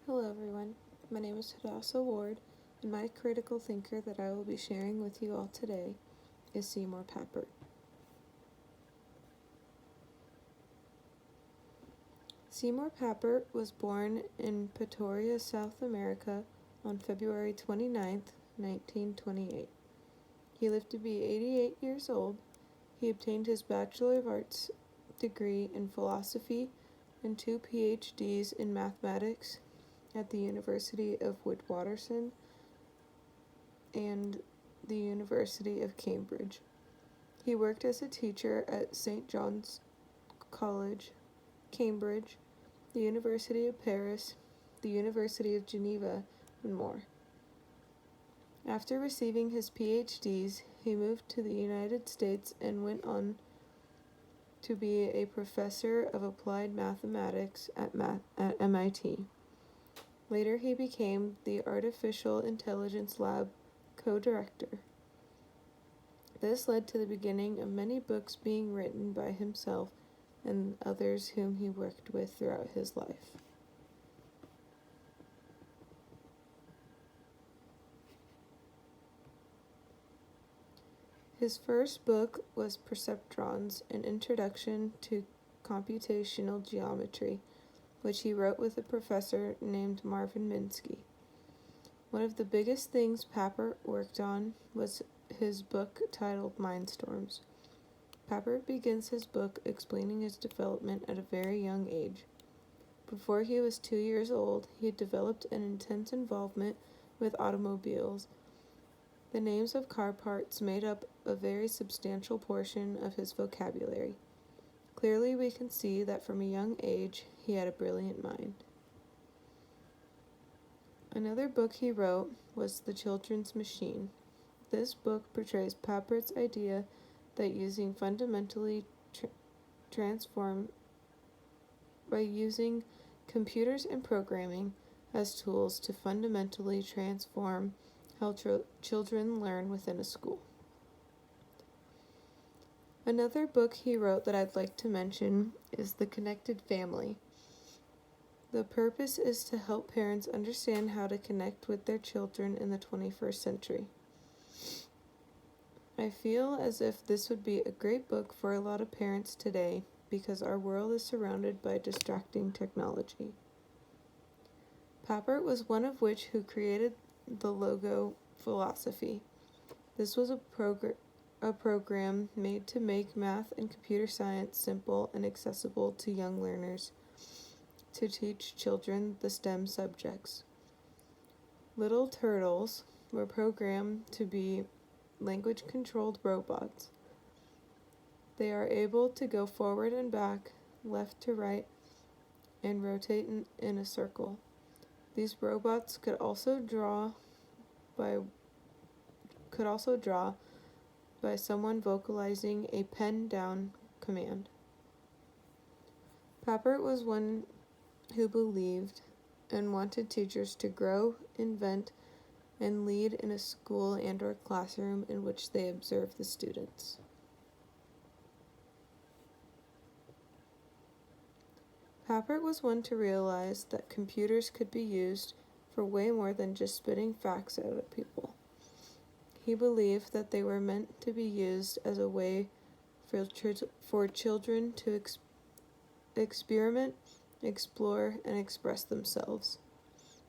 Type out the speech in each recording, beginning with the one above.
Hello everyone, my name is Hadassah Ward, and my critical thinker that I will be sharing with you all today is Seymour Papert. Seymour Papert was born in Pretoria, South America on February 29th, 1928. He lived to be 88 years old. He obtained his Bachelor of Arts degree in philosophy and 2 PhDs in mathematics at the University of Witwatersrand and the University of Cambridge. He worked as a teacher at St. John's College, Cambridge, the University of Paris, the University of Geneva, and more. After receiving his PhDs, he moved to the United States and went on to be a professor of applied mathematics at MIT. Later, he became the Artificial Intelligence Lab co-director. This led to the beginning of many books being written by himself and others whom he worked with throughout his life. His first book was Perceptrons, an introduction to computational geometry, which he wrote with a professor named Marvin Minsky. One of the biggest things Papert worked on was his book titled Mindstorms. Papert begins his book explaining his development at a very young age. Before he was 2 years old, he had developed an intense involvement with automobiles. The names of car parts made up a very substantial portion of his vocabulary. Clearly, we can see that from a young age, he had a brilliant mind. Another book he wrote was The Children's Machine. This book portrays Papert's idea that using computers and programming as tools to fundamentally transform how children learn within a school. Another book he wrote that I'd like to mention is The Connected Family. The purpose is to help parents understand how to connect with their children in the 21st century. I feel as if this would be a great book for a lot of parents today because our world is surrounded by distracting technology. Papert was one of which who created the logo philosophy. This was a program made to make math and computer science simple and accessible to young learners to teach children the STEM subjects. Little turtles were programmed to be language-controlled robots. They are able to go forward and back, left to right, and rotate in a circle. These robots could also draw by someone vocalizing a pen down command. Papert was one who believed and wanted teachers to grow, invent, and lead in a school and/or classroom in which they observe the students. Papert was one to realize that computers could be used for way more than just spitting facts out at people. He believed that they were meant to be used as a way for children to experiment, explore, and express themselves.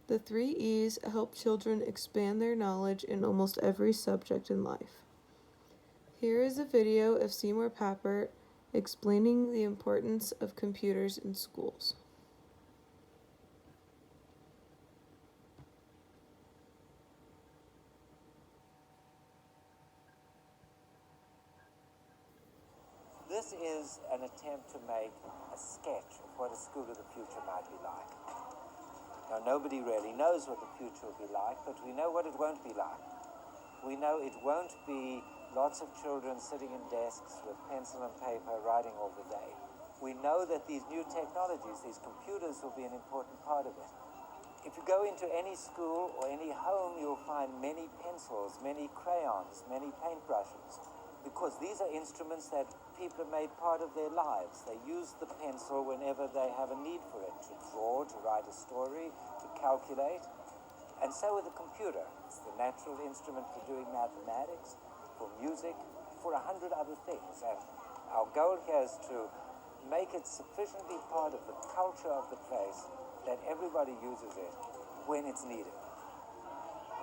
The 3 E's help children expand their knowledge in almost every subject in life. Here is a video of Seymour Papert explaining the importance of computers in schools. This is an attempt to make a sketch of what a school of the future might be like. Now, nobody really knows what the future will be like, but we know what it won't be like. We know it won't be lots of children sitting in desks with pencil and paper writing all the day. We know that these new technologies, these computers, will be an important part of it. If you go into any school or any home, you'll find many pencils, many crayons, many paintbrushes, because these are instruments that people have made part of their lives. They use the pencil whenever they have a need for it, to draw, to write write a story, to calculate. And so with the computer. It's the natural instrument for doing mathematics, for music, for 100 other things. And our goal here is to make it sufficiently part of the culture of the place that everybody uses it when it's needed.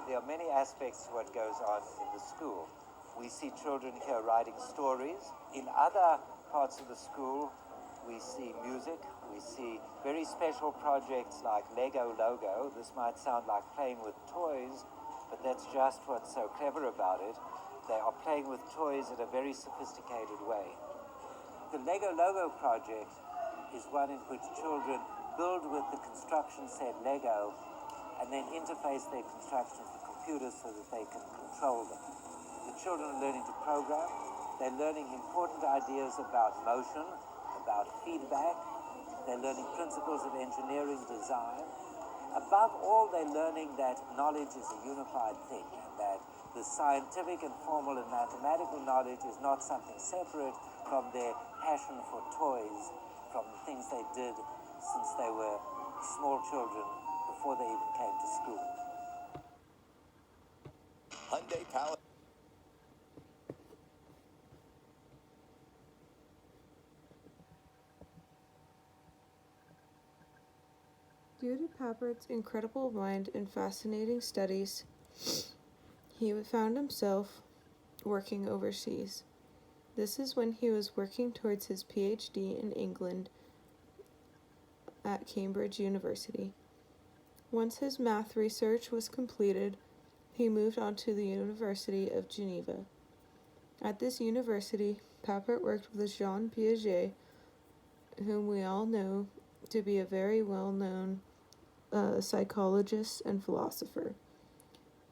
There are many aspects to what goes on in the school. We see children here writing stories. In other parts of the school, we see music. We see very special projects like Lego Logo. This might sound like playing with toys, but that's just what's so clever about it. They are playing with toys in a very sophisticated way. The Lego Logo project is one in which children build with the construction set Lego and then interface their construction to the computers so that they can control them. The children are learning to program. They're learning important ideas about motion, about feedback. They're learning principles of engineering design. Above all, they're learning that knowledge is a unified thing, and that the scientific and formal and mathematical knowledge is not something separate from their passion for toys, from the things they did since they were small children before they even came to school. Hyundai Palace. Due to Papert's incredible mind and fascinating studies, he found himself working overseas. This is when he was working towards his PhD in England at Cambridge University. Once his math research was completed, he moved on to the University of Geneva. At this university, Papert worked with Jean Piaget, whom we all know to be a very well-known psychologist and philosopher.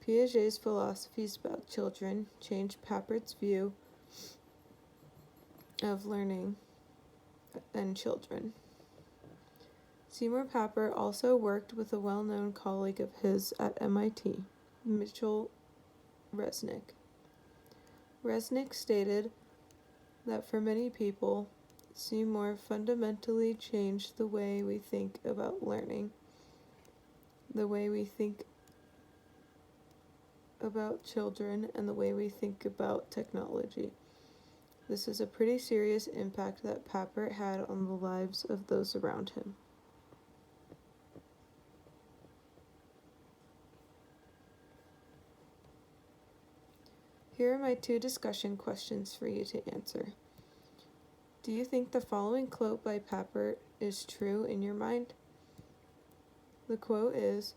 Piaget's philosophies about children changed Papert's view of learning and children. Seymour Papert also worked with a well-known colleague of his at MIT, Mitchell Resnick. Resnick stated that for many people, Seymour fundamentally changed the way we think about learning, the way we think about children, and the way we think about technology. This is a pretty serious impact that Papert had on the lives of those around him. Here are my 2 discussion questions for you to answer. Do you think the following quote by Papert is true in your mind? The quote is,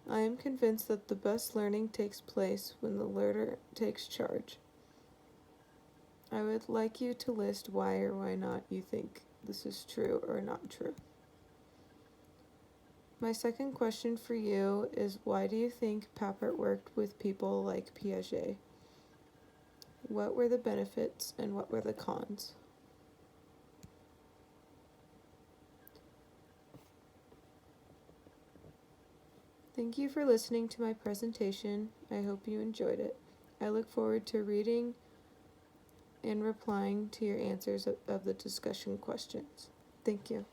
"I am convinced that the best learning takes place when the learner takes charge." I would like you to list why or why not you think this is true or not true. My second question for you is, why do you think Papert worked with people like Piaget? What were the benefits and what were the cons? Thank you for listening to my presentation. I hope you enjoyed it. I look forward to reading and replying to your answers of the discussion questions. Thank you.